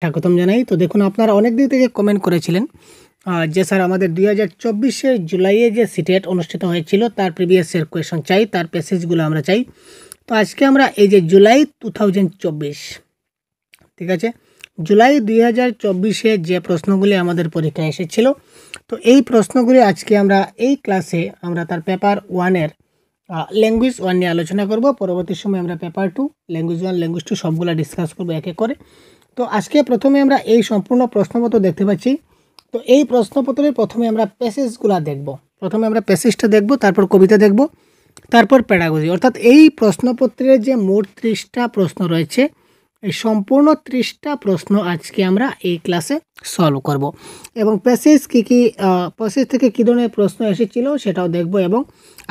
স্বাগতম জানাই। তো দেখুন, আপনারা অনেক দিন থেকে কমেন্ট করেছিলেন যে স্যার আমাদের 2024 জুলাইয়ে যে সিটেট অনুষ্ঠিত হয়েছিল তার প্রিভিয়াস ইয়ার কোয়েশন চাই, তার প্যাসেজগুলো আমরা চাই। তো আজকে আমরা এই যে জুলাই 2024, ঠিক আছে, জুলাই 2024 যে প্রশ্নগুলি আমাদের পরীক্ষায় এসেছিল, তো এই প্রশ্নগুলি আজকে আমরা এই ক্লাসে আমরা তার পেপার 1-এর ল্যাঙ্গুয়েজ 1 নিয়ে আলোচনা করব। পরবর্তী সময় আমরা পেপার 2, ল্যাঙ্গুয়েজ 1, ল্যাঙ্গুয়েজ 2 সবগুলো ডিসকাস করবো এক এক করে। তো আজকে প্রথমে আমরা এই সম্পূর্ণ প্রশ্নপত্র দেখতে পাচ্ছি। তো এই প্রশ্নপত্রের প্রথমে আমরা প্যাসেজগুলো দেখব। প্রথমে আমরা প্যাসেজটা দেখব, তারপর কবিতা দেখব, তারপর প্যাডাগজি। অর্থাৎ এই প্রশ্নপত্রের যে মোট 30টা প্রশ্ন রয়েছে, এই সম্পূর্ণ 30টা প্রশ্ন আজকে আমরা এই ক্লাসে সলভ করব। এবং প্যাসেজ প্যাসেজ থেকে কী ধরনের প্রশ্ন এসেছিল সেটাও দেখব, এবং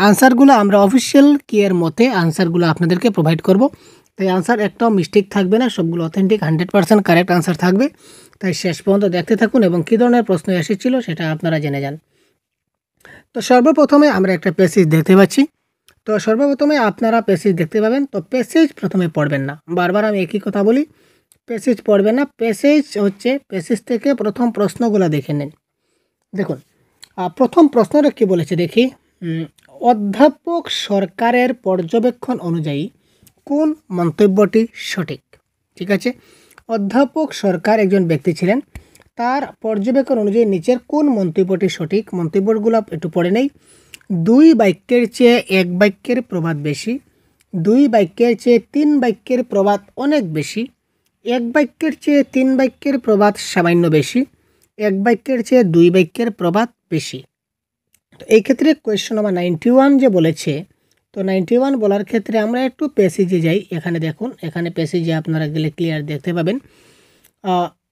আনসারগুলো আমরা অফিসিয়াল কিয়ের মতে আনসারগুলো আপনাদেরকে প্রোভাইড করব। তাই আনসার একটাও মিস্টেক থাকবে না, সবগুলো অথেন্টিক 100% কারেক্ট আনসার থাকবে। তাই শেষ পর্যন্ত দেখতে থাকুন এবং কী ধরনের প্রশ্ন এসেছিল সেটা আপনারা জেনে যান। তো সর্বপ্রথমে আমরা একটা প্যাসেজ দেখতে পাচ্ছি। তো সর্বপ্রথমে আপনারা প্যাসেজ দেখতে পাবেন। তো প্যাসেজ প্রথমে পড়বেন না, বারবার আমি একই কথা বলি, প্যাসেজ পড়বেন না। প্যাসেজ থেকে প্রথম প্রশ্নগুলো দেখে নেন। দেখুন, প্রথম প্রশ্নটা কী বলেছে দেখি। অধ্যাপক সরকারের পর্যবেক্ষণ অনুযায়ী কোন মন্তব্যটি সঠিক? ঠিক আছে, অধ্যাপক সরকার একজন ব্যক্তি ছিলেন, তার পর্যবেক্ষণ অনুযায়ী নিচের কোন মন্তব্যটি সঠিক? মন্তব্যগুলো একটু পড়ে নেই। 2 বাক্যের চেয়ে 1 বাক্যের প্রবাদ বেশি, 2 বাক্যের চেয়ে 3 বাক্যের প্রবাদ অনেক বেশি, 1 বাক্যের চেয়ে 3 বাক্যের প্রবাদ সামান্য বেশি, 1 বাক্যের চেয়ে 2 বাক্যের প্রবাদ বেশি। তো এই ক্ষেত্রে কোয়েশ্চন নাম্বার 91 যে বলেছে, তো 91 বলার ক্ষেত্রে আমরা একটু প্যাসেজে যাই। এখানে দেখুন, এখানে প্যাসেজে আপনারা গেলে ক্লিয়ার দেখতে পাবেন।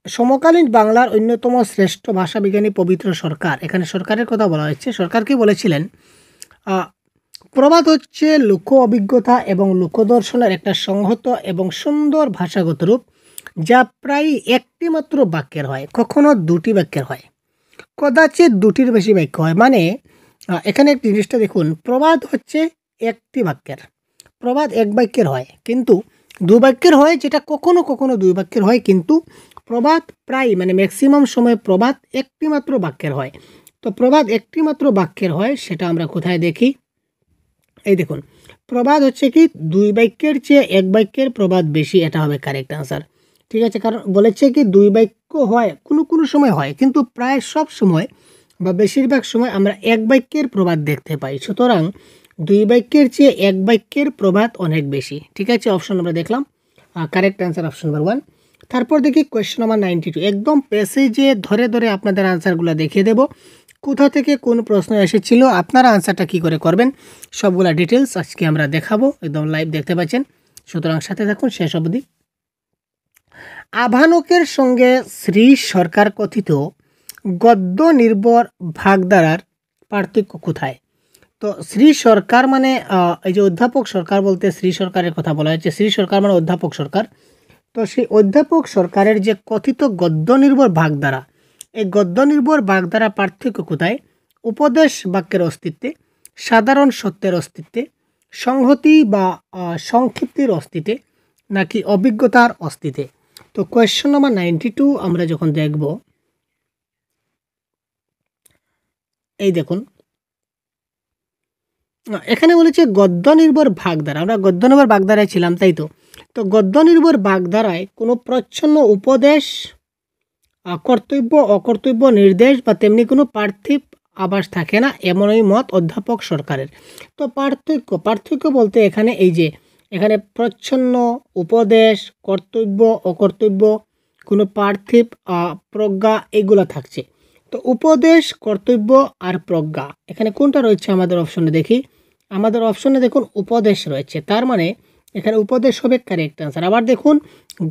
সমকালীন বাংলার অন্যতম শ্রেষ্ঠ ভাষাবিজ্ঞানী পবিত্র সরকার, এখানে সরকারের কথা বলা হয়েছে, সরকারকে বলেছিলেন প্রবাদ হচ্ছে লোক অভিজ্ঞতা এবং লোকদর্শনের একটা সংহত এবং সুন্দর ভাষাগত রূপ, যা প্রায় একটি মাত্র বাক্যের হয়, কখনো 2টি বাক্যের হয়, কদাচিৎ 2টির বেশি বাক্য হয়। মানে এখানে একটি জিনিসটা দেখুন, প্রবাদ হচ্ছে একটি বাক্যের, প্রবাদ 1 বাক্যের হয়, কিন্তু 2 বাক্যের হয়, যেটা কখনো কখনো 2 বাক্যের হয়, কিন্তু প্রবাদ প্রায় মানে ম্যাক্সিমাম সময় প্রবাদ একটি মাত্র বাক্যের হয়। তো প্রবাদ একটি মাত্র বাক্যের হয়, সেটা আমরা কোথায় দেখি? এই দেখুন, প্রবাদ হচ্ছে কি 2 বাক্যের চেয়ে 1 বাক্যের প্রবাদ বেশি, এটা হবে কারেক্ট আনসার। ঠিক আছে, কারণ বলেছে কি 2 বাক্য হয়, কোনো কোনো সময় হয়, কিন্তু প্রায় সব সময় বা বেশিরভাগ সময় আমরা 1 বাক্যের প্রবাদ দেখতে পাই। সুতরাং 2 বাক্যের চেয়ে 1 বাক্যের প্রবাদ অনেক বেশি। ঠিক আছে, অপশন আমরা দেখলাম, কারেক্ট আনসার অপশন নাম্বার 1। তারপর দেখি কোয়েশ্চন নাম্বার 92। একদম প্যাসেজে ধরে ধরে আপনাদের আনসারগুলো দেখিয়ে দেব, কোথা থেকে কোন প্রশ্ন এসেছিল, আপনারা আনসারটা কী করে করবেন, সবগুলা ডিটেলস আজকে আমরা দেখাবো, একদম লাইভ দেখতে পাচ্ছেন। সুতরাং সাথে থাকুন শেষ অবধি। আভানকের সঙ্গে শ্রী সরকার কথিত গদ্য নির্ভর ভাগধারার পার্থক্য কোথায়? তো শ্রী সরকার মানে এই যে অধ্যাপক সরকার বলতে শ্রী সরকারের কথা বলা হয়েছে, শ্রী সরকার মানে অধ্যাপক সরকার। তো সেই অধ্যাপক সরকারের যে কথিত গদ্য নির্ভর ভাগধারা, এই গদ্য নির্ভর ভাগধারা পার্থক্য কোথায়? উপদেশ বাক্যের অস্তিত্বে, সাধারণ সত্যের অস্তিত্বে, সংহতি বা সংক্ষিপ্তির অস্তিত্বে, নাকি অভিজ্ঞতার অস্তিত্বে? তো কোয়েশ্চন নাম্বার 92 আমরা যখন দেখব, এই দেখুন, এখানে বলেছে গদ্য নির্ভর ভাগধারা, আমরা গদ্য নির্ভর ভাগধারায় ছিলাম, তাই তো। তো গদ্য নির্ভর ভাগধারায় কোনো প্রচ্ছন্ন উপদেশ, কর্তব্য, অকর্তব্য, নির্দেশ বা তেমনি কোনো পার্থিব আভাস থাকে না, এমনই মত অধ্যাপক সরকারের। তো পার্থক্য বলতে এখানে এই যে এখানে প্রচ্ছন্ন, উপদেশ, কর্তব্য, অকর্তব্য, কোনো পার্থিব প্রজ্ঞা, এগুলো থাকছে। তো উপদেশ, কর্তব্য আর প্রজ্ঞা, এখানে কোনটা রয়েছে আমাদের অপশনে দেখি। আমাদের অপশনে দেখুন উপদেশ রয়েছে, তার মানে এখানে উপদেশ হবে কারেক্ট আনসার। আবার দেখুন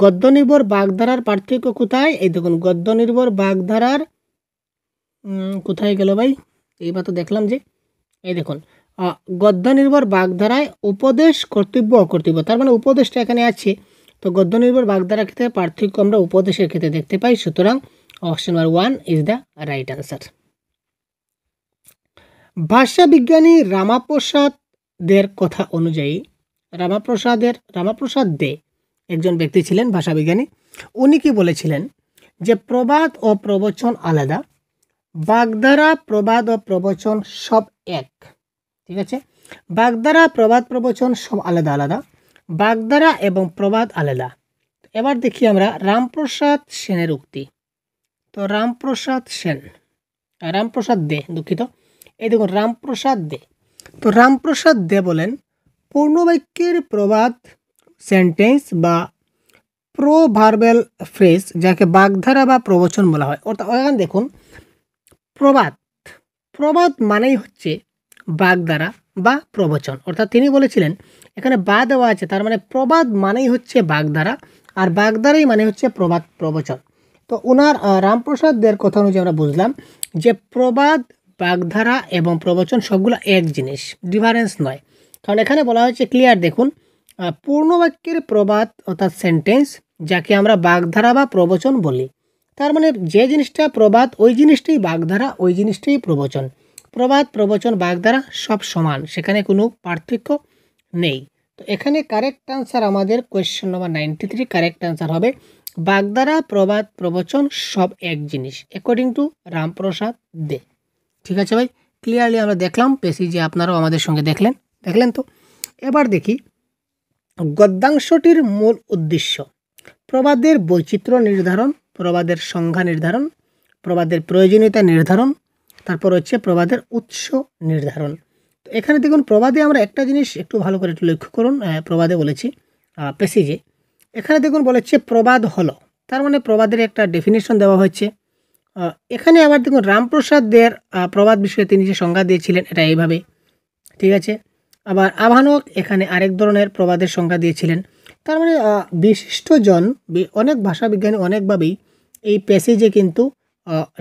গদ্য নির্ভর বাগধারার পার্থক্য কোথায়, এই দেখুন গদ্য নির্ভর বাগধারার কোথায় গেল ভাই, এইবার তো দেখলাম যে, এই দেখুন গদ্য নির্ভর বাগধারায় উপদেশ, কর্তব্য, অকর্তব্য, তার মানে উপদেশটা এখানে আছে। তো গদ্য নির্ভর বাগধারার ক্ষেত্রে পার্থক্য আমরা উপদেশের ক্ষেত্রে দেখতে পাই। সুতরাং option number 1 is the right answer. ভাষা বিজ্ঞানী রামাপ্রসাদের কথা অনুযায়ী, রামাপ্রসাদ দে একজন ব্যক্তি ছিলেন ভাষাবিজ্ঞানী, উনি কি বলেছিলেন যে প্রবাদ ও প্রবচন আলাদা, বাগধারা প্রবাদ ও প্রবচন সব এক। ঠিক আছে, বাগধারা প্রবাদ প্রবচন সব আলাদা আলাদা, বাগধারা এবং প্রবাদ আলাদা। এবার দেখি আমরা রামপ্রসাদ সেনের উক্তি। তো রামপ্রসাদ দে, দুঃখিত, এই দেখুন রামপ্রসাদ দে। তো রামপ্রসাদ দে বলেন পূর্ণবাক্যের প্রবাদ সেন্টেন্স বা প্রোভার্বাল ফ্রেজ যাকে বাগধারা বা প্রবচন বলা হয়। অর্থাৎ এখানে দেখুন প্রবাদ মানেই হচ্ছে বাগধারা বা প্রবচন। অর্থাৎ তিনি বলেছিলেন এখানে বা দেওয়া আছে, তার মানে প্রবাদ মানেই হচ্ছে বাগধারা, আর বাগধারাই মানে হচ্ছে প্রবাদ প্রবচন। তো ওনার রামপ্রসাদ দের কথা অনুযায়ী আমরা বুঝলাম যে প্রবাদ, বাগধারা এবং প্রবচন সবগুলো এক জিনিস, ডিফারেন্স নয়। কারণ এখানে বলা হয়েছে ক্লিয়ার, দেখুন পূর্ণবাক্যের প্রবাদ অর্থাৎ সেন্টেন্স যাকে আমরা বাগধারা বা প্রবচন বলি। তার মানে যে জিনিসটা প্রবাদ ওই জিনিসটাই বাগধারা, ওই জিনিসটাই প্রবচন। প্রবাদ, প্রবচন, বাগধারা সব সমান, সেখানে কোনো পার্থক্য নেই। তো এখানে কারেক্ট আনসার আমাদের কোয়েশ্চেন নম্বর 93 কারেক্ট আনসার হবে বাগধারা, প্রবাদ, প্রবচন সব এক জিনিস, অ্যাকর্ডিং টু রামপ্রসাদ দে। ঠিক আছে ভাই, ক্লিয়ারলি আমরা দেখলাম, পেসিজে আপনারাও আমাদের সঙ্গে দেখলেন তো। এবার দেখি গদ্যাংশটির মূল উদ্দেশ্য। প্রবাদের বৈচিত্র্য নির্ধারণ, প্রবাদের সংজ্ঞা নির্ধারণ, প্রবাদের প্রয়োজনীয়তা নির্ধারণ, তারপর হচ্ছে প্রবাদের উৎস নির্ধারণ। তো এখানে দেখুন প্রবাদে আমরা একটা জিনিস একটু ভালো করে একটু লক্ষ্য করুন, প্রবাদে বলেছি পেসিজে, এখানে দেখুন বলেছে প্রবাদ হলো, তার মানে প্রবাদের একটা ডেফিনেশন দেওয়া হয়েছে। এখানে আবার দেখুন রামপ্রসাদ দের প্রবাদ বিষয়ে তিনি যে সংজ্ঞা দিয়েছিলেন এটা এইভাবে। ঠিক আছে, আবার আভানক এখানে আরেক ধরনের প্রবাদের সংজ্ঞা দিয়েছিলেন। তার মানে বিশিষ্টজন, অনেক ভাষাবিজ্ঞানী অনেকভাবেই এই প্যাসেজে কিন্তু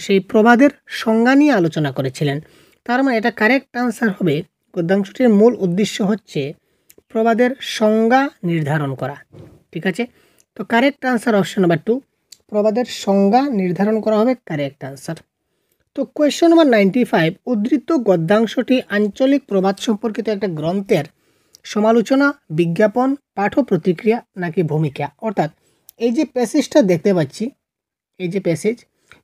সেই প্রবাদের সংজ্ঞা নিয়ে আলোচনা করেছিলেন। তার মানে এটা কারেক্ট আনসার হবে, গদ্যাংশটির মূল উদ্দেশ্য হচ্ছে প্রবাদের সংজ্ঞা নির্ধারণ করা। ঠিক আছে, তো কারেক্ট আনসার অপশন নাম্বার 2, প্রবাদের সংজ্ঞা নির্ধারণ করা হবে কারেক্ট আনসার। তো কোয়েশ্চন নম্বর 95, উদ্ধৃত গদ্যাংশটি আঞ্চলিক প্রবাদ সম্পর্কিত একটা গ্রন্থের সমালোচনা, বিজ্ঞাপন, পাঠ্য প্রতিক্রিয়া নাকি ভূমিকা। অর্থাৎ এই যে প্যাসেজটা দেখতে পাচ্ছি, এই যে প্যাসেজ,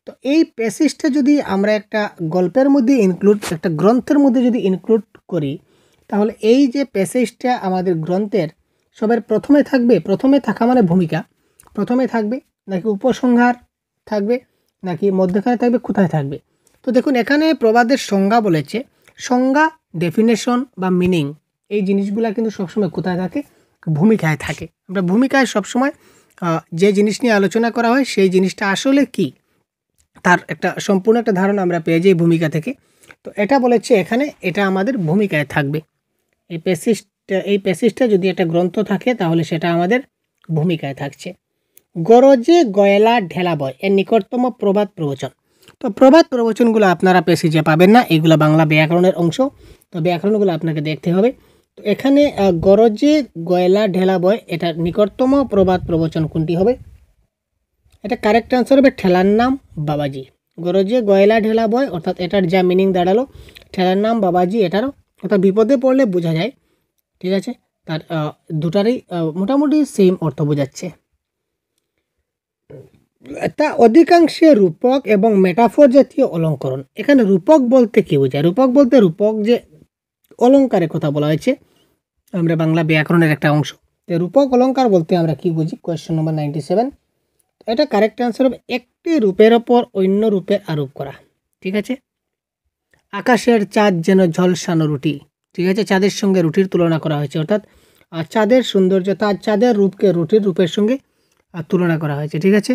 তো এই প্যাসেজটা যদি আমরা একটা গল্পের মধ্যে ইনক্লুড, একটা গ্রন্থের মধ্যে যদি ইনক্লুড করি, তাহলে এই যে প্যাসেজটা আমাদের গ্রন্থের সবার প্রথমে থাকবে, প্রথমে থাকা মানে ভূমিকা, প্রথমে থাকবে নাকি উপসংহার থাকবে নাকি মধ্যখানে থাকবে, কোথায় থাকবে। তো দেখুন এখানে প্রবাদের সংজ্ঞা বলেছে, সংজ্ঞা, ডেফিনেশন বা মিনিং, এই জিনিসগুলো কিন্তু সবসময় কোথায় থাকে, ভূমিকায় থাকে। আমরা ভূমিকায় সবসময় যে জিনিস নিয়ে আলোচনা করা হয় সেই জিনিসটা আসলে কি তার একটা সম্পূর্ণ একটা ধারণা আমরা পেয়ে যাই ভূমিকা থেকে। তো এটা বলেছে এখানে, এটা আমাদের ভূমিকায় থাকবে। এই প্যাসেজটা যদি একটা গ্রন্থ থাকে তাহলে সেটা আমাদের ভূমিকায় থাকছে। গরজে গয়লা ঢেলা বয় এর নিকটতম প্রবাদ প্রবচন। তো প্রবাদ প্রবচনগুলো আপনারা প্যাসেজে পাবেন না, এগুলো বাংলা ব্যাকরণের অংশ, তো ব্যাকরণগুলো আপনাকে দেখতে হবে। তো এখানে গরজে গয়লা ঢেলা বয়, এটার নিকটতম প্রবাদ প্রবচন কোনটি হবে? এটা কারেক্ট আনসার হবে ঠেলার নাম বাবাজি। গরজে গয়লা ঢেলা বয়, অর্থাৎ এটার যা মিনিং দাঁড়ালো ঠেলার নাম বাবাজি, এটারও অর্থাৎ বিপদে পড়লে বোঝা যায়। ঠিক আছে, তার দুটারই মোটামুটি সেম অর্থ বোঝাচ্ছে। তা অধিকাংশে রূপক এবং মেটাফোর জাতীয় অলঙ্করণ। এখানে রূপক বলতে কী বোঝায়? রূপক বলতে রূপক যে অলঙ্কারের কথা বলা হয়েছে, আমরা বাংলা ব্যাকরণের একটা অংশ। তো রূপক অলঙ্কার বলতে আমরা কি বুঝি? কোয়েশ্চন নম্বর 97, এটা কারেক্ট আনসার হবে একটি রূপের ওপর অন্য রূপের আরোপ করা। ঠিক আছে, আকাশের চাঁদ যেন ঝলসানো রুটি। ঠিক আছে, চাঁদের সঙ্গে রুটির তুলনা করা হয়েছে, অর্থাৎ চাঁদের সৌন্দর্য, চাঁদের রূপকে রুটির রূপের সঙ্গে তুলনা করা হয়েছে। ঠিক আছে,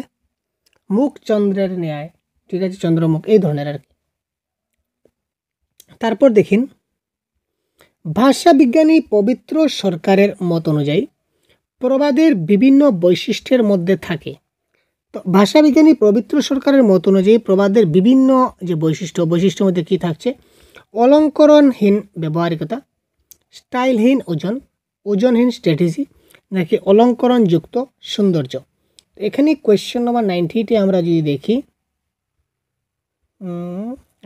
মুখ চন্দ্রের ন্যায়, ঠিক আছে, চন্দ্রমুখ, এই ধরনের আর কি। তারপর দেখিন ভাষা বিজ্ঞানী পবিত্র সরকারের মত অনুযায়ী প্রবাদের বিভিন্ন বৈশিষ্ট্যের মধ্যে থাকে। তো ভাষাবিজ্ঞানী পবিত্র সরকারের মত অনুযায়ী প্রবাদের বিভিন্ন যে বৈশিষ্ট্যের মধ্যে কী থাকছে? অলঙ্করণহীন ব্যবহারিকতা, স্টাইলহীন ওজনহীন স্ট্র্যাটেজি নাকি অলঙ্করণযুক্ত সৌন্দর্য। এখানে কোয়েশ্চেন নম্বর 90 আমরা যদি দেখি,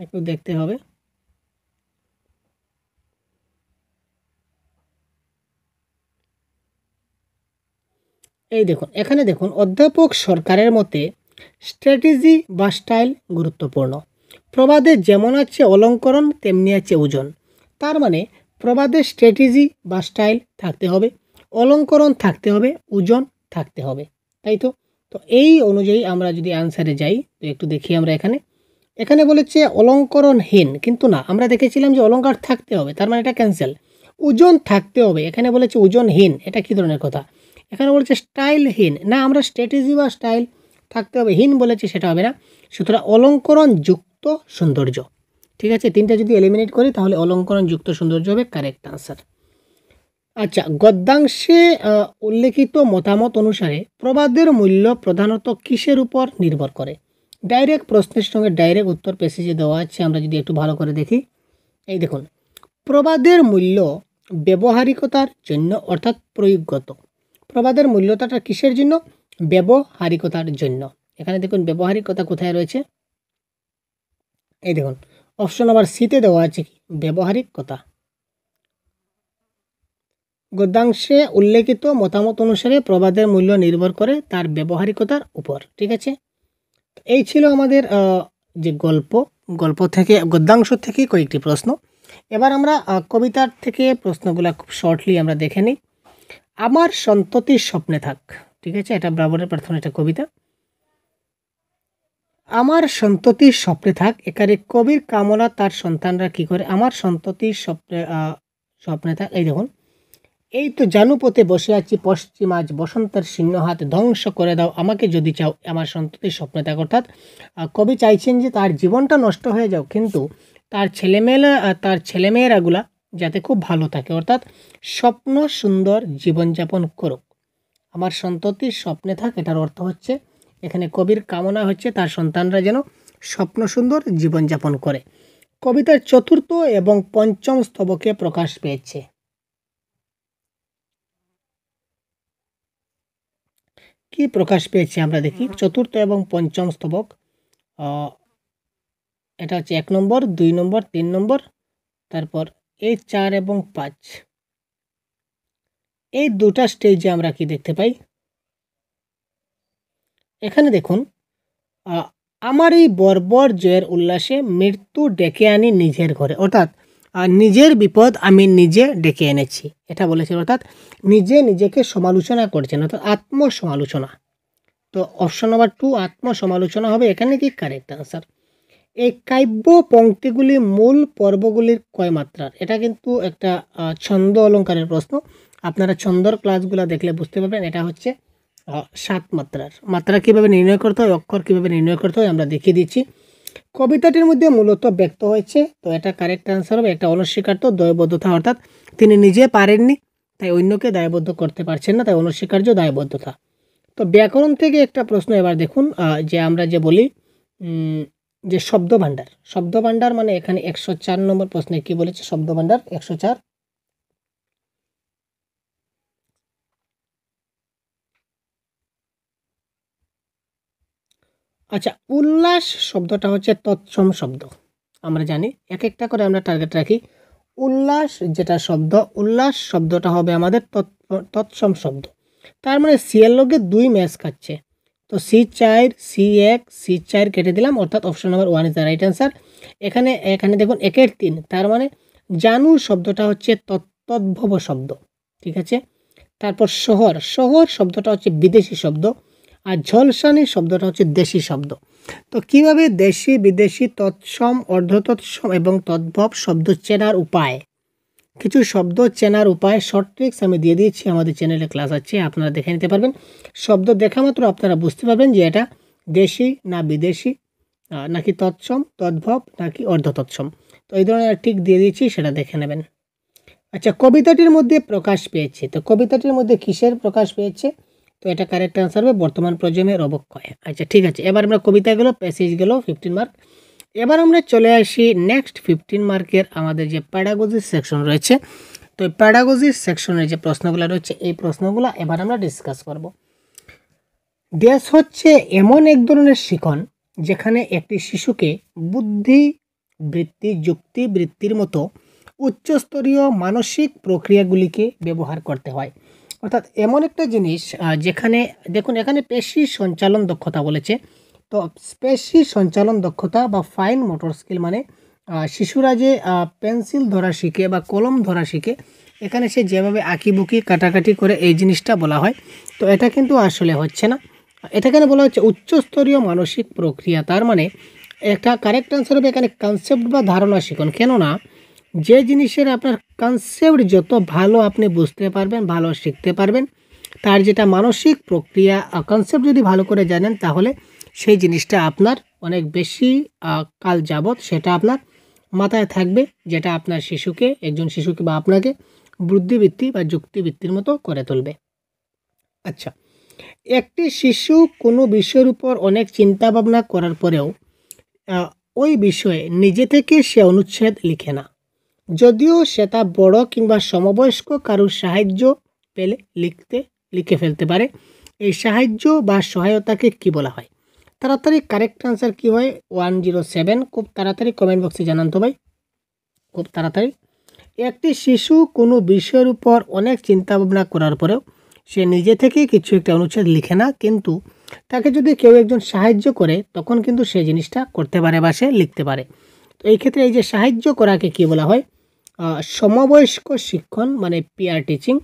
একটু দেখতে হবে। এই দেখুন, এখানে দেখুন অধ্যাপক সরকারের মতে স্ট্র্যাটেজি বা স্টাইল গুরুত্বপূর্ণ। প্রবাদে যেমন আছে অলঙ্করণ তেমনি আছে ওজন। তার মানে প্রবাদের স্ট্র্যাটেজি বা স্টাইল থাকতে হবে, অলঙ্করণ থাকতে হবে, ওজন থাকতে হবে, তাই তো। তো এই অনুযায়ী আমরা যদি আনসারে যাই, তো একটু দেখি আমরা এখানে এখানে বলেছে অলঙ্করণহীন, কিন্তু না, আমরা দেখেছিলাম যে অলঙ্কার থাকতে হবে, তার মানে এটা ক্যান্সেল। ওজন থাকতে হবে, এখানে বলেছে ওজনহীন, এটা কী ধরনের কথা। এখানে বলেছে স্টাইলহীন, না, আমরা স্ট্র্যাটেজি বা স্টাইল থাকতে হবে, হীন বলেছে সেটা হবে না। সুতরাং অলঙ্করণ যুক্ত সৌন্দর্য, ঠিক আছে। তিনটা যদি এলিমিনেট করি তাহলে অলঙ্করণ যুক্ত সৌন্দর্য হবে কারেক্ট আনসার। আচ্ছা, গদ্যাংশে উল্লেখিত মতামত অনুসারে প্রবাদের মূল্য প্রধানত কিসের উপর নির্ভর করে? ডাইরেক্ট প্রশ্নের সঙ্গে ডাইরেক্ট উত্তর প্যাসেজে দেওয়া আছে, আমরা যদি একটু ভালো করে দেখি। এই দেখুন, প্রবাদের মূল্য ব্যবহারিকতার জন্য অর্থাৎ প্রয়োগগত। প্রবাদের মূল্যতাটা কিসের জন্য? ব্যবহারিকতার জন্য। এখানে দেখুন ব্যবহারিকতা কোথায় রয়েছে, এই দেখুন অপশন নাম্বার সিতে দেওয়া আছে কি ব্যবহারিকতা। গদ্যাংশে উল্লেখিত মতামত অনুসারে প্রবাদের মূল্য নির্ভর করে তার ব্যবহারিকতার উপর, ঠিক আছে। এই ছিল আমাদের যে গল্প থেকে গদ্যাংশ থেকে কয়েকটি প্রশ্ন। এবার আমরা কবিতার থেকে প্রশ্নগুলো খুব শর্টলি আমরা দেখে নিই। আমার সন্ততির স্বপ্নে থাক, ঠিক আছে, এটা ব্রাভোরের প্রার্থনা, একটা কবিতা। আমার সন্ততির স্বপ্নে থাক, এখানে কবির কামনা তার সন্তানরা কি করে আমার সন্ততির স্বপ্নে থাক। এই দেখুন, এই তো জানুপথে বসে আছি পশ্চিম আজ বসন্তের সিংহ হাত, ধ্বংস করে দাও আমাকে যদি চাও আমার সন্ততির স্বপ্নে থাক। অর্থাৎ কবি চাইছেন যে তার জীবনটা নষ্ট হয়ে যাও, কিন্তু তার ছেলেমেয়েরাগুলা যাতে খুব ভালো থাকে, অর্থাৎ স্বপ্ন সুন্দর জীবনযাপন করুক। আমার সন্ততির স্বপ্নে থাক, এটার অর্থ হচ্ছে এখানে কবির কামনা হচ্ছে তার সন্তানরা যেন স্বপ্ন সুন্দর জীবনযাপন করে। কবিতার চতুর্থ এবং পঞ্চম স্তবকে প্রকাশ পেয়েছে। কি প্রকাশ পেয়েছে আমরা দেখি, চতুর্থ এবং পঞ্চম স্তবক। এটা হচ্ছে 1 নম্বর, 2 নম্বর, 3 নম্বর, তারপর এই 4 এবং 5, এই দুটা স্টেজে আমরা কি দেখতে পাই। এখানে দেখুন, আমার এই বর্বর জয়ের উল্লাসে মৃত্যু ডেকে আনি নিজের ঘরে, অর্থাৎ নিজের বিপদ আমি নিজে ডেকে এনেছি, এটা বলেছে। অর্থাৎ নিজে নিজেকে সমালোচনা করছেন, অর্থাৎ আত্মসমালোচনা। তো অপশন নাম্বার 2 আত্মসমালোচনা হবে এখানে কি কারেক্ট আনসার। এই কাব্য পংক্তিগুলি মূল পর্বগুলির কয় মাত্রার? এটা কিন্তু একটা ছন্দ অলঙ্কারের প্রশ্ন। আপনারা ছন্দর ক্লাসগুলো দেখলে বুঝতে পারবেন, এটা হচ্ছে 7 মাত্রার। মাত্রা কীভাবে নির্ণয় করতে হয়, অক্ষর কীভাবে নির্ণয় করতে হয় আমরা দেখিয়ে দিচ্ছি। কবিতাটির মধ্যে মূলত ব্যক্ত হয়েছে, তো এটা কারেক্ট আনসার হবে। একটা অনস্বীকার্য দায়বদ্ধতা, অর্থাৎ তিনি নিজে পারেননি তাই অন্যকে দায়বদ্ধ করতে পারছেন না, তাই অনস্বীকার্য দায়বদ্ধতা। তো ব্যাকরণ থেকে একটা প্রশ্ন এবার দেখুন, যে আমরা যে বলি যে শব্দভাণ্ডার মানে এখানে 104 নম্বর প্রশ্নে কি বলেছে, শব্দভাণ্ডার 104। আচ্ছা, উল্লাস শব্দটা হচ্ছে তৎসম শব্দ, আমরা জানি। এক একটা করে আমরা টার্গেট রাখি। উল্লাস যেটা শব্দ, উল্লাস শব্দটা হবে আমাদের তৎসম শব্দ। তার মানে সি এর লগে 2 ম্যাচ খাচ্ছে, তো C4 C1 C4 কেটে দিলাম, অর্থাৎ option number 1 is the right answer. এখানে দেখুন 1-এর 3, তার মানে জানু শব্দটা হচ্ছে তদ্ভব শব্দ, ঠিক আছে। তারপর শহর শব্দটা হচ্ছে বিদেশি শব্দ, আর ঝলসানি শব্দটা হচ্ছে দেশি শব্দ। তো কিভাবে দেশি বিদেশি তৎসম অর্ধতৎসম এবং তদ্ভব শব্দ চেনার উপায়, কিছু শব্দ চেনার উপায় শর্ট ট্রিক্স আমি দিয়ে দিয়েছি, আমাদের চ্যানেলে ক্লাস আছে, আপনারা দেখে নিতে পারবেন। শব্দ দেখা মাত্র আপনারা বুঝতে পারবেন যে এটা দেশি না বিদেশি, নাকি তৎসম তদ্ভব নাকি অর্ধতৎসম। তো এই ধরনের ট্রিক দিয়ে দিয়েছি, সেটা দেখে নেবেন। আচ্ছা, কবিতাটির মধ্যে প্রকাশ পেয়েছে, তো কবিতাটির মধ্যে কিসের প্রকাশ পেয়েছে? তো এটা কারেক্ট আনসার হবে বর্তমান প্রজন্মের অবক্ষয়। আচ্ছা ঠিক আছে, এবার আমরা কবিতা গেল, প্যাসেজ গেল 15 মার্ক। এবার আমরা চলে আসি নেক্সট 15 মার্কের আমাদের যে প্যাডাগজি সেকশন রয়েছে। তো এই প্যাডাগজি সেকশনের যে প্রশ্নগুলো রয়েছে, এই প্রশ্নগুলো এবার আমরা ডিসকাস করব। দেশ হচ্ছে এমন এক ধরনের শিখন যেখানে একটি শিশুকে বুদ্ধি বৃত্তি যুক্তি বৃত্তির মতো উচ্চস্তরীয় মানসিক প্রক্রিয়াগুলিকে ব্যবহার করতে হয়। অর্থাৎ এমন একটা জিনিস যেখানে দেখুন এখানে পেশি সঞ্চালন দক্ষতা বলেছে। তো পেশি সঞ্চালন দক্ষতা বা ফাইন মোটর স্কিল মানে শিশুরা যে পেন্সিল ধরা শিখে বা কলম ধরা শিখে, এখানে সে যেভাবে আঁকিবুকি কাটাকাটি করে এই জিনিসটা বলা হয়। তো এটা কিন্তু আসলে হচ্ছে না, এটা কেন বলা হচ্ছে উচ্চস্তরীয় মানসিক প্রক্রিয়া। তার মানে একটা কারেক্ট আনসার হবে এখানে কনসেপ্ট বা ধারণা শিখন। কেননা যে জিনিসের আপনার কনসেপ্ট যত ভালো আপনি বুঝতে পারবেন, ভালো শিখতে পারবেন, তার যেটা মানসিক প্রক্রিয়া কনসেপ্ট যদি ভালো করে জানেন, তাহলে সেই জিনিসটা আপনার অনেক বেশি কাল যাবৎ সেটা আপনার মাথায় থাকবে, যেটা আপনার শিশুকে, একজন শিশুকে বা আপনাকে বুদ্ধিবৃত্তি বা যুক্তিবৃত্তির মতো করে তুলবে। আচ্ছা, একটি শিশু কোনো বিষয়ের উপর অনেক চিন্তা ভাবনা করার পরেও ওই বিষয়ে নিজে থেকে সে অনুচ্ছেদ লিখে না, যদিও সেটা বড় কিংবা সমবয়স্ক কারোর সাহায্য পেলে লিখে ফেলতে পারে। এই সাহায্য বা সহায়তাকে কি বলা হয়? তাড়াতাড়ি কারেক্ট আনসার কি হয়? 107। খুব তাড়াতাড়ি কমেন্ট বক্সে জানান তো ভাই, খুব তাড়াতাড়ি। একটি শিশু কোনো বিষয়ের উপর অনেক চিন্তা ভাবনা করার পরেও সে নিজে থেকে কিছু একটা অনুচ্ছেদ লিখে না, কিন্তু তাকে যদি কেউ একজন সাহায্য করে তখন কিন্তু সে জিনিসটা করতে পারে বা সে লিখতে পারে। তো এই ক্ষেত্রে এই যে সাহায্য করাকে কি বলা হয়? সমবয়স্ক শিক্ষণ মানে পিয়ার টিচিং,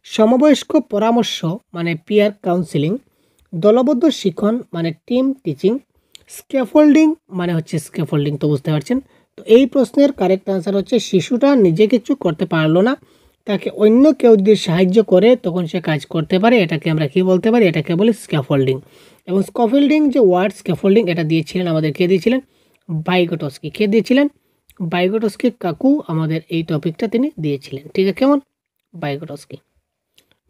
সমবয়স্ক পরামর্শ মানে পিয়ার কাউন্সিলিং, দলবদ্ধ শিক্ষণ মানে টিম টিচিং, স্ক্যাফোল্ডিং মানে হচ্ছে স্ক্যাফোল্ডিং। তো বুঝতে পারছেন। তো এই প্রশ্নের কারেক্ট আনসার হচ্ছে শিশুটা নিজে কিছু করতে পারলো না, তাকে অন্য কেউ যদি সাহায্য করে তখন সে কাজ করতে পারে। এটাকে আমরা কি বলতে পারি? এটাকে বলি স্ক্যাফোল্ডিং। এবং স্ক্যাফোল্ডিং যে ওয়ার্ড স্ক্যাফোল্ডিং, এটা দিয়েছিলেন আমাদের, কে দিয়েছিলেন? ভাইগোটস্কি। কে দিয়েছিলেন? ভাইগোটস্কি কাকু আমাদের এই টপিকটা তিনি দিয়েছিলেন। ঠিক আছে, কেমন? ভাইগোটস্কি।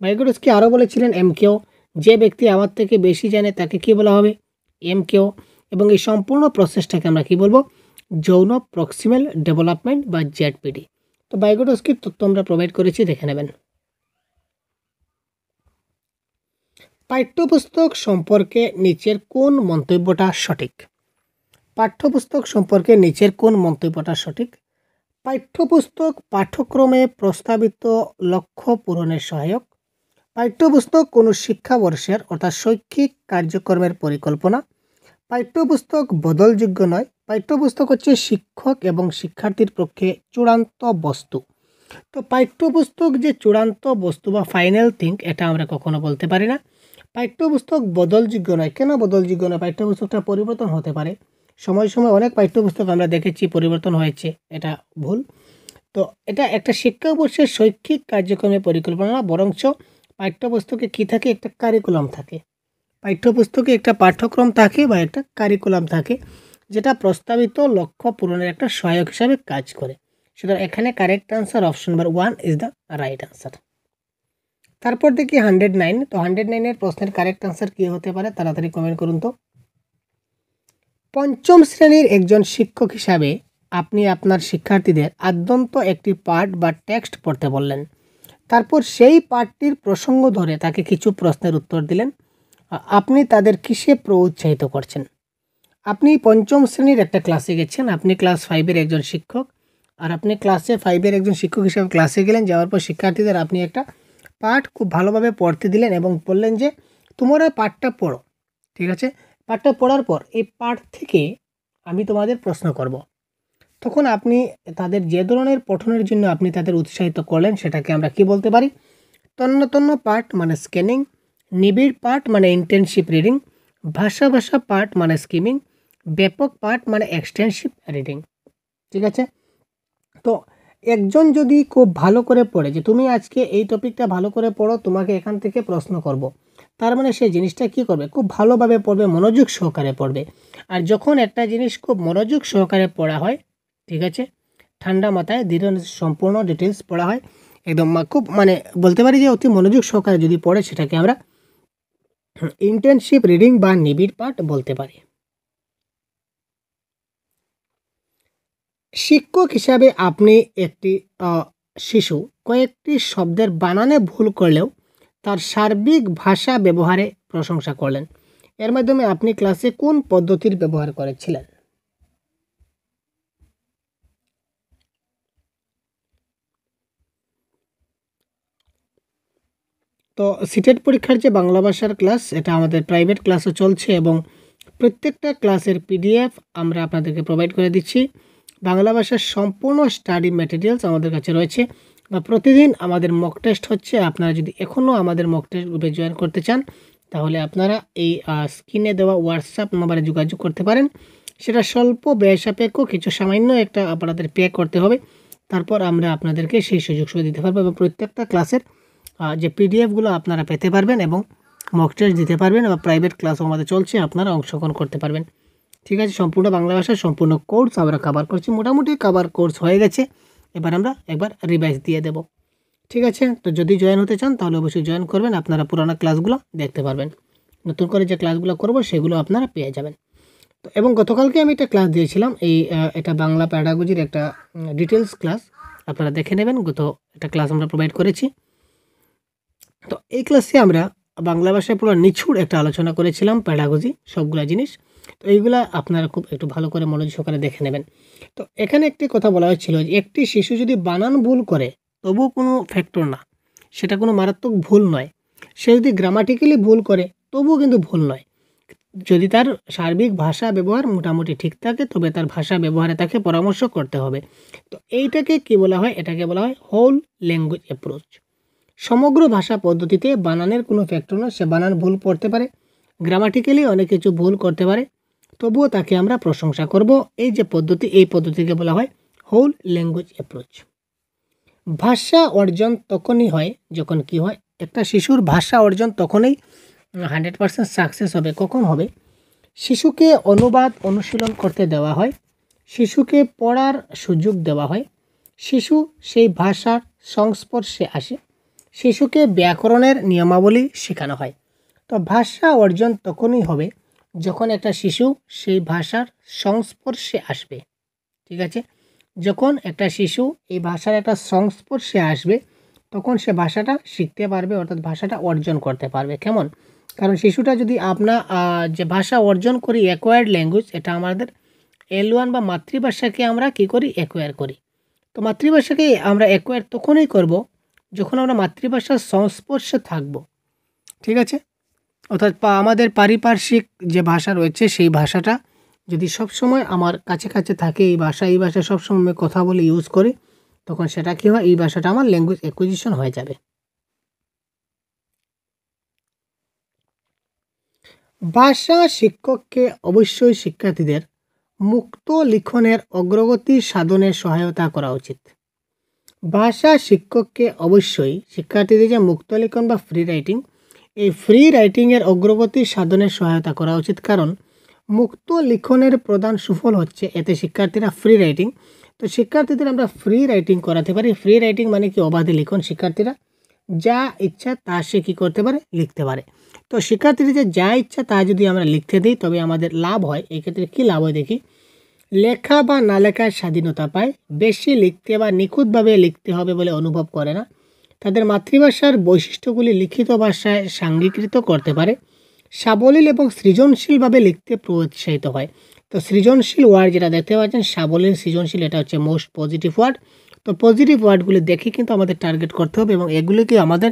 ভাইগোটস্কি আরও বলেছিলেন এমকেও, যে ব্যক্তি আমার থেকে বেশি জানে তাকে কি বলা হবে? এমকেও। এবং এই সম্পূর্ণ প্রসেসটাকে আমরা কি বলবো? যৌন প্রক্সিমাল ডেভেলপমেন্ট বা জেডপিডি। তো ভাইগোটস্কির তথ্য আমরা প্রোভাইড করেছি, দেখে নেবেন। পাঠ্যপুস্তক সম্পর্কে নিচের কোন মন্তব্যটা সঠিক? পাঠ্যপুস্তক সম্পর্কে নিচের কোন মন্তব্যটা সঠিক? পাঠ্যপুস্তক পাঠ্যক্রমে প্রস্তাবিত লক্ষ্য পূরণের সহায়ক। পাঠ্যপুস্তক কোনো শিক্ষাবর্ষের অর্থাৎ শৈক্ষিক কার্যক্রমের পরিকল্পনা। পাঠ্যপুস্তক বদলযোগ্য নয়। পাঠ্যপুস্তক হচ্ছে শিক্ষক এবং শিক্ষার্থীর পক্ষে চূড়ান্ত বস্তু। তো পাঠ্যপুস্তক যে চূড়ান্ত বস্তু বা ফাইনাল থিং, এটা আমরা কখনো বলতে পারি না। পাঠ্যপুস্তক বদলযোগ্য নয়। কেন বদলযোগ্য নয়? পাঠ্যপুস্তকটা পরিবর্তন হতে পারে। সময় সময় অনেক পাঠ্যপুস্তক আমরা দেখেছি পরিবর্তন হয়েছে, এটা ভুল। তো এটা একটা শিক্ষাবর্ষের শৈক্ষিক কার্যক্রমের পরিকল্পনা না, বরঞ্চ পাঠ্যপুস্তকে কী থাকে? একটা কারিকুলাম থাকে। পাঠ্যপুস্তকে একটা পাঠ্যক্রম থাকে বা একটা কারিকুলাম থাকে, যেটা প্রস্তাবিত লক্ষ্য পূরণের একটা সহায়ক হিসাবে কাজ করে। সুতরাং এখানে correct answer option number 1 is the right answer. তারপর দেখি 109। তো 109-এর প্রশ্নের কারেক্ট আনসার কী হতে পারে? তাড়াতাড়ি কমেন্ট করুন তো। পঞ্চম শ্রেণীর একজন শিক্ষক হিসাবে আপনি আপনার শিক্ষার্থীদের আদ্যন্ত একটি পাঠ বা টেক্সট পড়তে বললেন। তারপর সেই পাঠটির প্রসঙ্গ ধরে তাকে কিছু প্রশ্নের উত্তর দিলেন। আপনি তাদের কিসে প্রউৎসাহিত করছেন? আপনি পঞ্চম শ্রেণীর একটা ক্লাসে গেছেন, আপনি ক্লাস 5-এর একজন শিক্ষক, আর আপনি ক্লাসে 5-এর একজন শিক্ষক হিসাবে ক্লাসে গেলেন। যাওয়ার পর শিক্ষার্থীদের আপনি একটা পাঠ খুব ভালোভাবে পড়তে দিলেন এবং বললেন যে তোমরা পাঠটা পড়ো। ঠিক আছে, পাঠটা পড়ার পর এই পাঠ থেকে আমি তোমাদের প্রশ্ন করব। তখন আপনি তাদের যে ধরনের পঠনের জন্য আপনি তাদের উৎসাহিত করলেন, সেটাকে আমরা কি বলতে পারি? তন্ন তন্ন পাঠ মানে স্ক্যানিং, নিবিড় পাঠ মানে ইন্টেনসিভ রিডিং, ভাষা ভাষা পাঠ মানে স্কিমিং, ব্যাপক পাঠ মানে এক্সটেন্সিভ রিডিং। ঠিক আছে। তো একজন যদি খুব ভালো করে পড়ে, যে তুমি আজকে এই টপিকটা ভালো করে পড়ো, তোমাকে এখান থেকে প্রশ্ন করব, তার মানে সেই জিনিসটা কি করবে? খুব ভালোভাবে পড়বে, মনোযোগ সহকারে পড়বে। আর যখন একটা জিনিস খুব মনোযোগ সহকারে পড়া হয়, ঠিক আছে, ঠান্ডা মাথায় ধীরে সম্পূর্ণ ডিটেলস পড়া হয়, একদম খুব মানে বলতে পারি যে অতি মনোযোগ সহকারে যদি পড়ে, সেটাকে আমরা ইন্টেনসিভ রিডিং বা নিবিড় পাঠ বলতে পারি। শিক্ষক হিসাবে আপনি একটি শিশু কয়েকটি শব্দের বানানে ভুল করলেও তার সার্বিক ভাষা ব্যবহারে প্রশংসা করলেন। এর মাধ্যমে আপনি ক্লাসে কোন পদ্ধতির ব্যবহার করেছিলেন? তো সিটেট পরীক্ষার যে বাংলা ভাষার ক্লাস, এটা আমাদের প্রাইভেট ক্লাসও চলছে এবং প্রত্যেকটা ক্লাসের পিডিএফ আমরা আপনাদেরকে প্রোভাইড করে দিচ্ছি। বাংলা ভাষার সম্পূর্ণ স্টাডি ম্যাটেরিয়ালস আমাদের কাছে রয়েছে বা প্রতিদিন আমাদের মক টেস্ট হচ্ছে। আপনারা যদি এখনও আমাদের মক টেস্ট গ্রুপে জয়েন করতে চান তাহলে আপনারা এই স্ক্রিনে দেওয়া হোয়াটসঅ্যাপ নম্বরে যোগাযোগ করতে পারেন। সেটা স্বল্প ব্যয় সাপেক্ষ, কিছু সামান্য একটা আপনাদের পে করতে হবে, তারপর আমরা আপনাদেরকে সেই সুযোগ সুবিধা দিতে পারবো এবং প্রত্যেকটা ক্লাসের যে পিডিএফগুলো আপনারা পেতে পারবেন এবং মক টেস্ট দিতে পারবেন এবং প্রাইভেট ক্লাসও আমাদের চলছে, আপনারা অংশগ্রহণ করতে পারবেন। ঠিক আছে, সম্পূর্ণ বাংলা ভাষার সম্পূর্ণ কোর্স আমরা কভার করছি। মোটামুটি কভার কোর্স হয়ে গেছে, এবার আমরা একবার রিভাইজ দিয়ে দেব। ঠিক আছে, তো যদি জয়েন হতে চান তাহলে অবশ্যই জয়েন করবেন, আপনারা পুরানো ক্লাসগুলো দেখতে পারবেন। নতুন করে যে ক্লাসগুলো করব সেগুলো আপনারা পেয়ে যাবেন। তো এবং গতকালকে আমি একটা ক্লাস দিয়েছিলাম, এটা বাংলা প্যাডাগজির একটা ডিটেলস ক্লাস, আপনারা দেখে নেবেন। একটা ক্লাস আমরা প্রোভাইড করেছি। তো এই ক্লাসে আমরা বাংলা ভাষায় পুরো নিছুড় একটা আলোচনা করেছিলাম, প্যাডাগজি সবগুলা জিনিস। তো এইগুলা আপনারা খুব একটু ভালো করে মনোযোগ সহকারে দেখে নেবেন। তো এখানে একটি কথা বলা হয়েছিল যে একটি শিশু যদি বানান ভুল করে তবুও কোনো ফ্যাক্টর না, সেটা কোনো মারাত্মক ভুল নয়। সে যদি গ্রামাটিক্যালি ভুল করে তবুও কিন্তু ভুল নয়। যদি তার সার্বিক ভাষা ব্যবহার মোটামুটি ঠিক থাকে তবে তার ভাষা ব্যবহারে তাকে পরামর্শ করতে হবে। তো এইটাকে কি বলা হয়? এটাকে বলা হয় হোল ল্যাঙ্গুয়েজ অ্যাপ্রোচ। সমগ্র ভাষা পদ্ধতিতে বানানের কোনো ফ্যাক্টর না, সে বানান ভুল পড়তে পারে, গ্রামাটিক্যালি অনেক কিছু ভুল করতে পারে, তবুও তাকে আমরা প্রশংসা করব। এই যে পদ্ধতি, এই পদ্ধতিকে বলা হয় হোল ল্যাঙ্গুয়েজ অ্যাপ্রোচ। ভাষা অর্জন তখনই হয় যখন কি হয়, একটা শিশুর ভাষা অর্জন তখনই 100% সাকসেস হবে। কখন হবে? শিশুকে অনুবাদ অনুশীলন করতে দেওয়া হয়, শিশুকে পড়ার সুযোগ দেওয়া হয়, শিশু সেই ভাষার সংস্পর্শে আসে, শিশুকে ব্যাকরণের নিয়মাবলী শেখানো হয়। তো ভাষা অর্জন তখনই হবে যখন একটা শিশু সেই ভাষার সংস্পর্শে আসবে। ঠিক আছে, যখন একটা শিশু এই ভাষার একটা সংস্পর্শে আসবে তখন সে ভাষাটা শিখতে পারবে, অর্থাৎ ভাষাটা অর্জন করতে পারবে। কেমন? কারণ শিশুটা যদি যে ভাষা অর্জন করি অ্যাকোয়ার্ড ল্যাঙ্গুয়েজ, এটা আমাদের L1 বা মাতৃভাষাকে আমরা কি করি? অ্যাকোয়ার করি। তো মাতৃভাষাকে আমরা অ্যাকোয়ার তখনই করব যখন আমরা মাতৃভাষার সংস্পর্শে থাকব। ঠিক আছে, অর্থাৎ আমাদের পারিপার্শ্বিক যে ভাষা রয়েছে সেই ভাষাটা যদি সবসময় আমার কাছে কাছে থাকে, এই ভাষা সবসময় আমি কথা বলে ইউজ করি, তখন সেটা কী হয়? এই ভাষাটা আমার ল্যাঙ্গুয়েজ অ্যাকুইজিশন হয়ে যাবে। ভাষা শিক্ষককে অবশ্যই শিক্ষার্থীদের মুক্ত লিখনের অগ্রগতি সাধনে সহায়তা করা উচিত। ভাষা শিক্ষককে অবশ্যই শিক্ষার্থীদের যে মুক্ত লিখন বা ফ্রি রাইটিং, এই ফ্রি রাইটিংয়ের অগ্রগতি সাধনে সহায়তা করা উচিত। কারণ মুক্ত লিখনের প্রধান সুফল হচ্ছে এতে শিক্ষার্থীরা ফ্রি রাইটিং, তো শিক্ষার্থীদের আমরা ফ্রি রাইটিং করাতে পারি। ফ্রি রাইটিং মানে কি? অবাধে লিখন। শিক্ষার্থীরা যা ইচ্ছা তা সে কী করতে পারে? লিখতে পারে। তো শিক্ষার্থীদের যে যা ইচ্ছা তা যদি আমরা লিখতে দিই তবে আমাদের লাভ হয়। এক্ষেত্রে কী লাভ হয় দেখি? লেখা বা না লেখার স্বাধীনতা পায়, বেশি লিখতে বা নিখুঁতভাবে লিখতে হবে বলে অনুভব করে না, তাদের মাতৃভাষার বৈশিষ্ট্যগুলি লিখিত ভাষায় সাঙ্গীকৃত করতে পারে, সাবলীল এবং সৃজনশীলভাবে লিখতে প্রোৎসাহিত হয়। তো সৃজনশীল ওয়ার্ড যেটা দেখতে পাচ্ছেন, সাবলীল, সৃজনশীল, এটা হচ্ছে মোস্ট পজিটিভ ওয়ার্ড। তো পজিটিভ ওয়ার্ডগুলি দেখে কিন্তু আমাদের টার্গেট করতে হবে এবং এগুলিকে আমাদের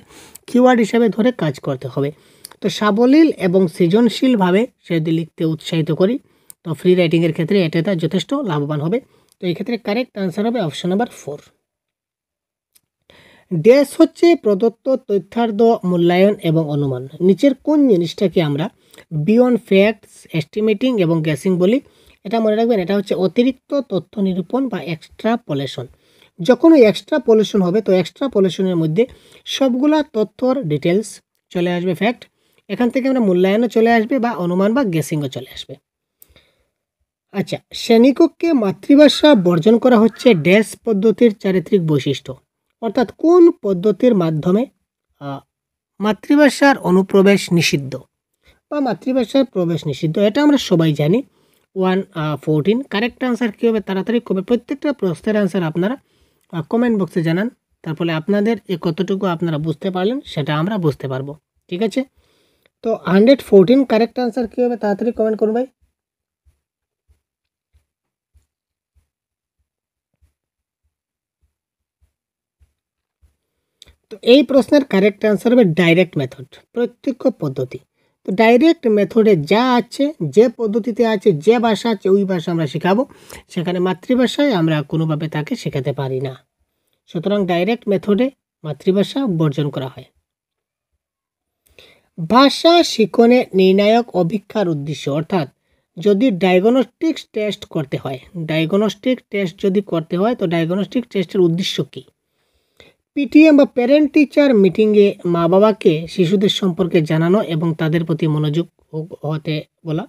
কিওয়ার্ড হিসাবে ধরে কাজ করতে হবে। তো সাবলীল এবং সৃজনশীলভাবে সে যদি লিখতে উৎসাহিত করি তো ফ্রি রাইটিংয়ের ক্ষেত্রে এটা যথেষ্ট লাভবান হবে। তো এই ক্ষেত্রে কারেক্ট আনসার হবে অপশন নাম্বার 4। ড্যাশ হচ্ছে প্রদত্ত তথ্যার্থ মূল্যায়ন এবং অনুমান। নিচের কোন জিনিসটাকে আমরা বিয়ন্ড ফ্যাক্টস, এস্টিমেটিং এবং গ্যাসিং বলি? এটা মনে রাখবেন, এটা হচ্ছে অতিরিক্ত তথ্য নিরূপণ বা এক্সট্রাপোলেশন। যখন ওই এক্সট্রাপোলেশন হবে তো এক্সট্রাপোলেশনের মধ্যে সবগুলা তথ্যর ডিটেলস চলে আসবে, ফ্যাক্ট। এখান থেকে আমরা মূল্যায়নও চলে আসবে বা অনুমান বা গ্যাসিংও চলে আসবে। আচ্ছা, শ্রেণীকক্ষে মাতৃভাষা বর্জন করা হচ্ছে ড্যাশ পদ্ধতির চারিত্রিক বৈশিষ্ট্য। অর্থাৎ কোন পদ্ধতির মাধ্যমে মাতৃভাষার অনুপ্রবেশ নিষিদ্ধ বা মাতৃভাষার প্রবেশ নিষিদ্ধ, এটা আমরা সবাই জানি। 114 কারেক্ট আনসার কী হবে? তাড়াতাড়ি প্রত্যেকটা প্রশ্নের আনসার আপনারা কমেন্ট বক্সে জানান, তারপরে আপনাদের কতটুকু আপনারা বুঝতে পারলেন সেটা আমরা বুঝতে পারবো। ঠিক আছে, তো 114 কারেক্ট আনসার কী হবে? তাড়াতাড়ি কমেন্ট করুন ভাই। তো এই প্রশ্নের কারেক্ট অ্যান্সার হবে ডাইরেক্ট মেথড, প্রত্যক্ষ পদ্ধতি। তো ডাইরেক্ট মেথডে যা আছে, যে পদ্ধতিতে আছে, যে ভাষা আছে ওই ভাষা আমরা শেখাবো, সেখানে মাতৃভাষায় আমরা কোনোভাবে তাকে শেখাতে পারি না। সুতরাং ডাইরেক্ট মেথডে মাতৃভাষা বর্জন করা হয়। ভাষা শিখনে নির্ণায়ক অভিক্ষার উদ্দেশ্য, অর্থাৎ যদি ডায়াগনস্টিক টেস্ট করতে হয়, ডায়াগনস্টিক টেস্ট যদি করতে হয় তো ডায়াগনস্টিক টেস্টের উদ্দেশ্য কী? পিটিএম বা প্যারেন্ট টিচার মিটিংয়ে মা বাবাকে শিশুদের সম্পর্কে জানানো এবং তাদের প্রতি মনোযোগ হতে বলা,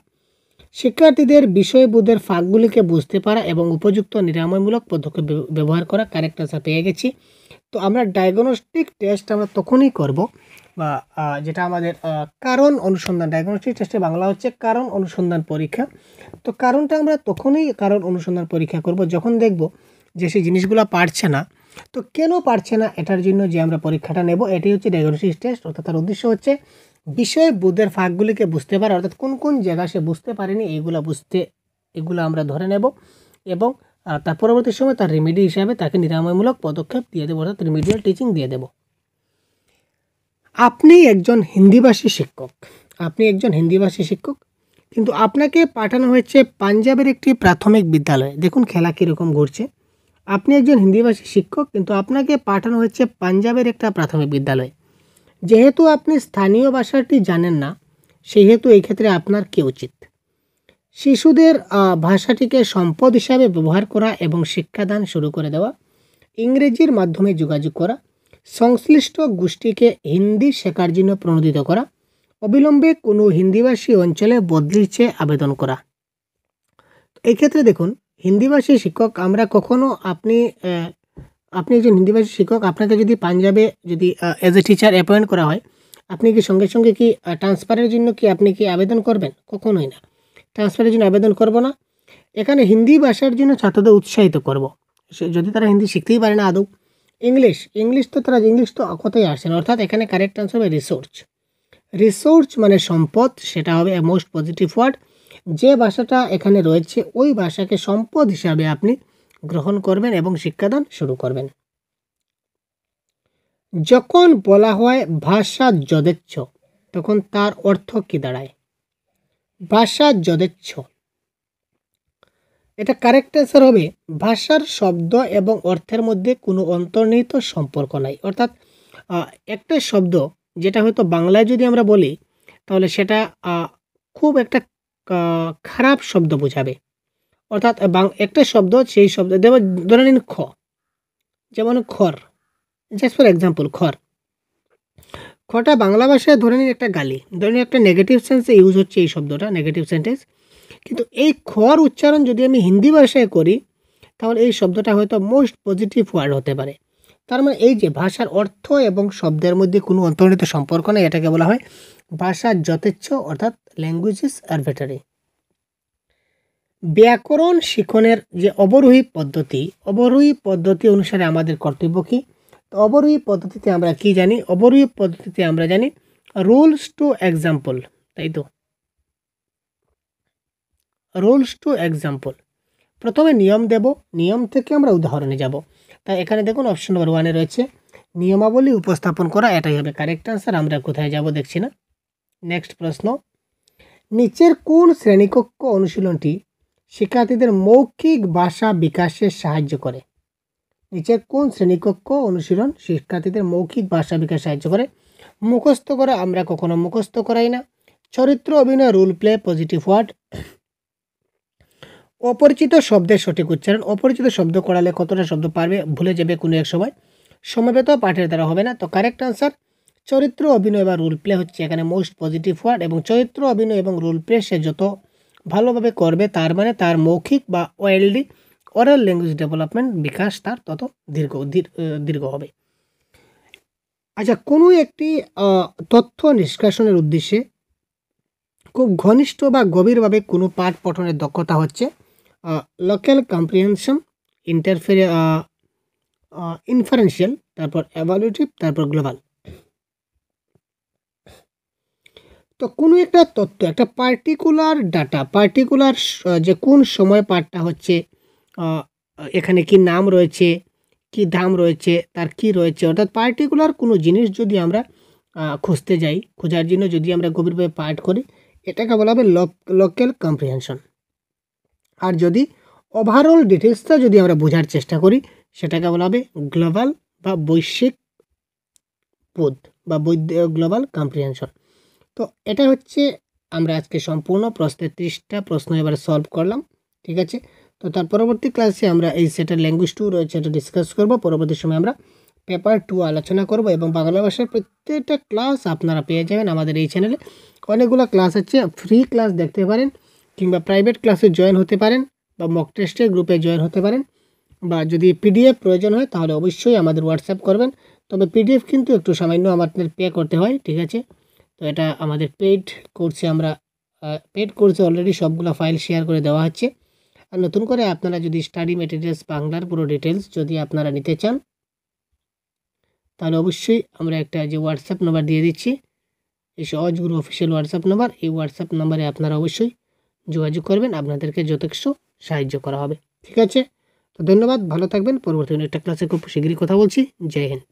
শিক্ষার্থীদের বিষয়বোধের ফাঁকগুলিকে বুঝতে পারা এবং উপযুক্ত নিরাময়মূলক পদক্ষেপ ব্যবহার করা। কারেক্ট আনসার পেয়ে গেছি। তো আমরা ডায়াগনস্টিক টেস্ট আমরা তখনই করব, বা যেটা আমাদের কারণ অনুসন্ধান, ডায়াগনস্টিক টেস্টের বাংলা হচ্ছে কারণ অনুসন্ধান পরীক্ষা। তো কারণটা আমরা তখনই কারণ অনুসন্ধান পরীক্ষা করব যখন দেখব যে সেই জিনিসগুলো পারছে না। তো কেন পারছে না এটার জন্য যে আমরা পরীক্ষাটা নেব, এটাই হচ্ছে ডায়াগনস্টিক টেস্ট। অর্থাৎ তার উদ্দেশ্য হচ্ছে বিষয় বোধের ফাঁকগুলিকে বুঝতে পারা, অর্থাৎ কোন কোন জায়গা সে বুঝতে পারেনি এগুলো আমরা ধরে নেব এবং তার পরবর্তী সময় তার রেমেডি হিসাবে তাকে নিরাময়মূলক পদক্ষেপ দিয়ে দেবো, অর্থাৎ রিমিডিয়াল টিচিং দিয়ে দেব। আপনি একজন হিন্দিভাষী শিক্ষক, কিন্তু আপনাকে পাঠানো হয়েছে পাঞ্জাবের একটি প্রাথমিক বিদ্যালয়ে। দেখুন খেলা কীরকম ঘুরছে। আপনি একজন হিন্দিভাষী শিক্ষক, কিন্তু আপনাকে পাঠানো হচ্ছে পাঞ্জাবের একটা প্রাথমিক বিদ্যালয়ে। যেহেতু আপনি স্থানীয় ভাষাটি জানেন না, সেহেতু এই ক্ষেত্রে আপনার কী উচিত? শিশুদের ভাষাটিকে সম্পদ হিসাবে ব্যবহার করা এবং শিক্ষাদান শুরু করে দেওয়া, ইংরেজির মাধ্যমে যোগাযোগ করা, সংশ্লিষ্ট গোষ্ঠীকে হিন্দি শেখার জন্য প্রণোদিত করা, অবিলম্বে কোনো হিন্দিভাষী অঞ্চলে বদলির চেয়ে আবেদন করা। এই ক্ষেত্রে দেখুন, হিন্দিভাষী শিক্ষক আমরা কখনো আপনি একজন হিন্দিভাষী শিক্ষক, আপনাকে যদি পাঞ্জাবে যদি অ্যাজ এ টিচার অ্যাপয়েন্ট করা হয়, আপনি কি সঙ্গে সঙ্গে কি ট্রান্সফারের জন্য কি আপনি কি আবেদন করবেন? কখনোই না, ট্রান্সফারের জন্য আবেদন করব না। এখানে হিন্দি ভাষার জন্য ছাত্রদের উৎসাহিত করব, যদি তারা হিন্দি শিখতেই পারে না আদৌ। ইংলিশ তো কোথায় আসছে না, অর্থাৎ এখানে কারেক্ট আনসার হবে রিসোর্স মানে সম্পদ, সেটা হবে মোস্ট পজিটিভ ওয়ার্ড। যে ভাষাটা এখানে রয়েছে ওই ভাষাকে সম্পদ হিসাবে আপনি গ্রহণ করবেন এবং শিক্ষাদান শুরু করবেন। যখন বলা হয় ভাষা যথেচ্ছ, তখন তার অর্থ কি দাঁড়ায়? ভাষা যথেচ্ছ, এটা কারেক্ট অ্যান্সার হবে ভাষার শব্দ এবং অর্থের মধ্যে কোনো অন্তর্নিহিত সম্পর্ক নাই। অর্থাৎ একটা শব্দ যেটা হয়তো বাংলায় যদি আমরা বলি তাহলে সেটা খুব একটা খারাপ শব্দ বোঝাবে। অর্থাৎ একটা শব্দ, সেই শব্দ ধরে নিন খ, যেমন খর, জাস্ট ফর এক্সাম্পল খটা বাংলা ভাষায় ধরে নিন একটা গালি, ধরে নিন একটা নেগেটিভ সেন্সে ইউজ হচ্ছে এই শব্দটা, নেগেটিভ সেন্টেন্স। কিন্তু এই খর উচ্চারণ যদি আমি হিন্দি ভাষায় করি তাহলে এই শব্দটা হয়তো মোস্ট পজিটিভ ওয়ার্ড হতে পারে। তার মানে এই যে ভাষার অর্থ এবং শব্দের মধ্যে কোনো অন্তর্নিহিত সম্পর্ক নেই, এটাকে বলা হয় ভাষা যথেচ্ছ, অর্থাৎ ল্যাঙ্গুয়েজ ইজ আরবিট্রারি। ব্যাকরণ শিখনের যে অবরোহী পদ্ধতি অনুসারে আমাদের কর্তব্য কী? তো অবরোহী পদ্ধতিতে আমরা কি জানি? অবরোহী পদ্ধতিতে আমরা জানি রুলস টু এক্সাম্পল, তাই তো, রুলস টু এক্সাম্পল। প্রথমে নিয়ম দেব, নিয়ম থেকে আমরা উদাহরণে যাব। তাই এখানে দেখুন অপশন নম্বর 1-এ রয়েছে নিয়মাবলী উপস্থাপন করা, এটাই হবে কারেক্ট আনসার। আমরা কোথায় যাব দেখছি না। নেক্সট প্রশ্ন, নিচের কোন শ্রেণীকক্ষ অনুশীলনটি শিক্ষার্থীদের মৌখিক ভাষা বিকাশে সাহায্য করে? নিচের কোন শ্রেণীকক্ষ অনুশীলন শিক্ষার্থীদের মৌখিক ভাষা বিকাশে সাহায্য করে? মুখস্থ করা আমরা কখনো মুখস্থ করাই না। চরিত্র অভিনয়, রোল প্লে, পজিটিভ ওয়ার্ড। অপরিচিত শব্দের সঠিক উচ্চারণ, অপরিচিত শব্দ করালে কতটা শব্দ পারবে ভুলে যাবে কোনো এক সময়, সমবেত পাঠের দ্বারা হবে না। তো কারেক্ট আনসার চরিত্র অভিনয় বা রোল প্লে হচ্ছে এখানে মোস্ট পজিটিভ ওয়ার্ড, এবং চরিত্র অভিনয় এবং রোল প্লে সে যত ভালোভাবে করবে তার মানে তার মৌখিক বা ওরাল ল্যাঙ্গুয়েজ ডেভেলপমেন্ট বিকাশ তার তত দীর্ঘ হবে। আচ্ছা, কোনো একটি তথ্য নিষ্কাশনের উদ্দেশ্যে খুব ঘনিষ্ঠ বা গভীরভাবে কোনো পাঠ পঠনের দক্ষতা হচ্ছে লোকাল কম্প্রিহেনশন, ইনফারেন্সিয়াল, তারপর এভালুয়েটিভ, তারপর গ্লোবাল। তো কোনো একটা তথ্য, একটা পার্টিকুলার ডাটা, যে কোন সময় পাঠটা হচ্ছে, এখানে কি নাম রয়েছে, কি দাম রয়েছে, তার কি রয়েছে, অর্থাৎ পার্টিকুলার কোনো জিনিস যদি আমরা খুঁজতে যাই, খোঁজার জন্য যদি আমরা গভীরভাবে পাঠ করি, এটাকে বলা হবে লোকাল কম্প্রিহেনশন। আর যদি ওভারঅল ডিটেলসটা যদি আমরা বোঝার চেষ্টা করি, সেটাকে বলা হবে গ্লোবাল বা বৈশ্বিক বোধ বা গ্লোবাল কম্প্রিহেনশন। তো এটা হচ্ছে আমরা আজকে সম্পূর্ণ প্রশ্নের 30টা প্রশ্ন এবারে সলভ করলাম, ঠিক আছে। তো তার পরবর্তী ক্লাসে আমরা এই সেটের ল্যাঙ্গুয়েজ 2 রয়েছে এটা ডিসকাস করব। পরবর্তী সময় আমরা পেপার 2 আলোচনা করব এবং বাংলা ভাষার প্রত্যেকটা ক্লাস আপনারা পেয়ে যাবেন আমাদের এই চ্যানেলে। অনেকগুলো ক্লাস আছে, ফ্রি ক্লাস দেখতে পারেন কিংবা প্রাইভেট ক্লাসে জয়েন হতে পারেন বা মক টেস্টের গ্রুপে জয়েন হতে পারেন, বা যদি পিডিএফ প্রয়োজন হয় তাহলে অবশ্যই আমাদের হোয়াটসঅ্যাপ করবেন। তবে পিডিএফ কিন্তু একটু সামান্য আমাদের পে করতে হয়, ঠিক আছে। তো এটা আমাদের পেইড কোর্সে আমরা পেইড কোর্সে অলরেডি সবগুলো ফাইল শেয়ার করে দেওয়া হচ্ছে। আর নতুন করে আপনারা যদি স্টাডি মেটেরিয়ালস বাংলার পুরো ডিটেলস যদি আপনারা নিতে চান, তাহলে অবশ্যই আমরা একটা যে হোয়াটসঅ্যাপ নাম্বার দিয়ে দিচ্ছি, এই সহজ গুরু অফিসিয়াল হোয়াটসঅ্যাপ নাম্বার, এই হোয়াটসঅ্যাপ নাম্বারে আপনারা অবশ্যই যোগাযোগ করবেন, আপনাদেরকে যথেষ্ট সাহায্য করা হবে, ঠিক আছে। তো ধন্যবাদ, ভালো থাকবেন। পরবর্তী একটা ক্লাসে খুব শীঘ্রই কথা বলছি। জয় হিন্দ।